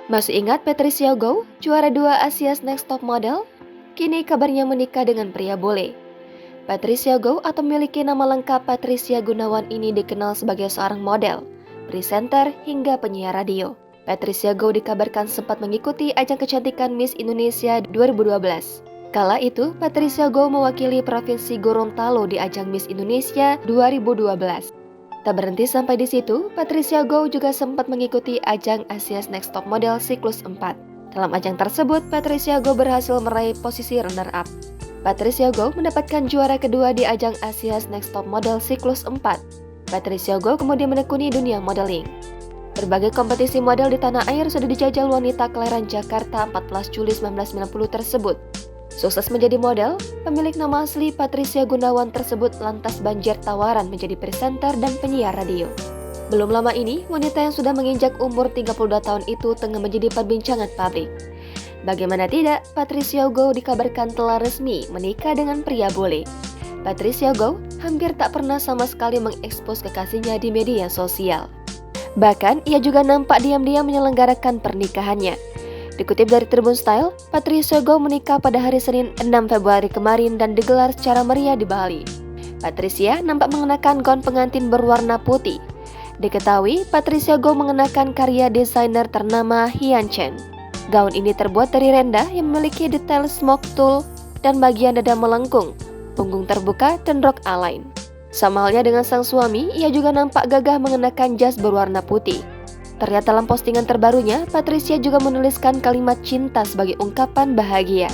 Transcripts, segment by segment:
Masih ingat Patricia Goh, juara 2 Asia's Next Top Model? Kini kabarnya menikah dengan pria bule. Patricia Goh atau memiliki nama lengkap Patricia Gunawan ini dikenal sebagai seorang model, presenter, hingga penyiar radio. Patricia Goh dikabarkan sempat mengikuti ajang kecantikan Miss Indonesia 2012. Kala itu, Patricia Goh mewakili Provinsi Gorontalo di ajang Miss Indonesia 2012. Tak berhenti sampai di situ, Patricia Goh juga sempat mengikuti ajang Asia's Next Top Model siklus 4. Dalam ajang tersebut, Patricia Goh berhasil meraih posisi runner-up. Patricia Goh mendapatkan juara kedua di ajang Asia's Next Top Model siklus 4. Patricia Goh kemudian menekuni dunia modeling. Berbagai kompetisi model di tanah air sudah dijajal wanita kelahiran Jakarta 14 Juli 1990 tersebut. Sukses menjadi model, pemilik nama asli Patricia Gunawan tersebut lantas banjir tawaran menjadi presenter dan penyiar radio. Belum lama ini, wanita yang sudah menginjak umur 32 tahun itu tengah menjadi perbincangan publik. Bagaimana tidak, Patricia Goh dikabarkan telah resmi menikah dengan pria bule. Patricia Goh hampir tak pernah sama sekali mengekspos kekasihnya di media sosial. Bahkan, ia juga nampak diam-diam menyelenggarakan pernikahannya. Dikutip dari Tribun Style, Patricia Goh menikah pada hari Senin 6 Februari kemarin dan digelar secara meriah di Bali. Patricia nampak mengenakan gaun pengantin berwarna putih. Diketahui, Patricia Goh mengenakan karya desainer ternama Hian Chen. Gaun ini terbuat dari renda yang memiliki detail smoke tulle dan bagian dada melengkung, punggung terbuka, dan rok align. Sama halnya dengan sang suami, ia juga nampak gagah mengenakan jas berwarna putih. Terlihat dalam postingan terbarunya, Patricia juga menuliskan kalimat cinta sebagai ungkapan bahagia.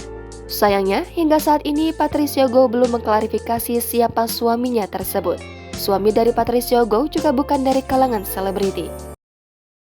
Sayangnya, hingga saat ini Patricia Goh belum mengklarifikasi siapa suaminya tersebut. Suami dari Patricia Goh juga bukan dari kalangan selebriti.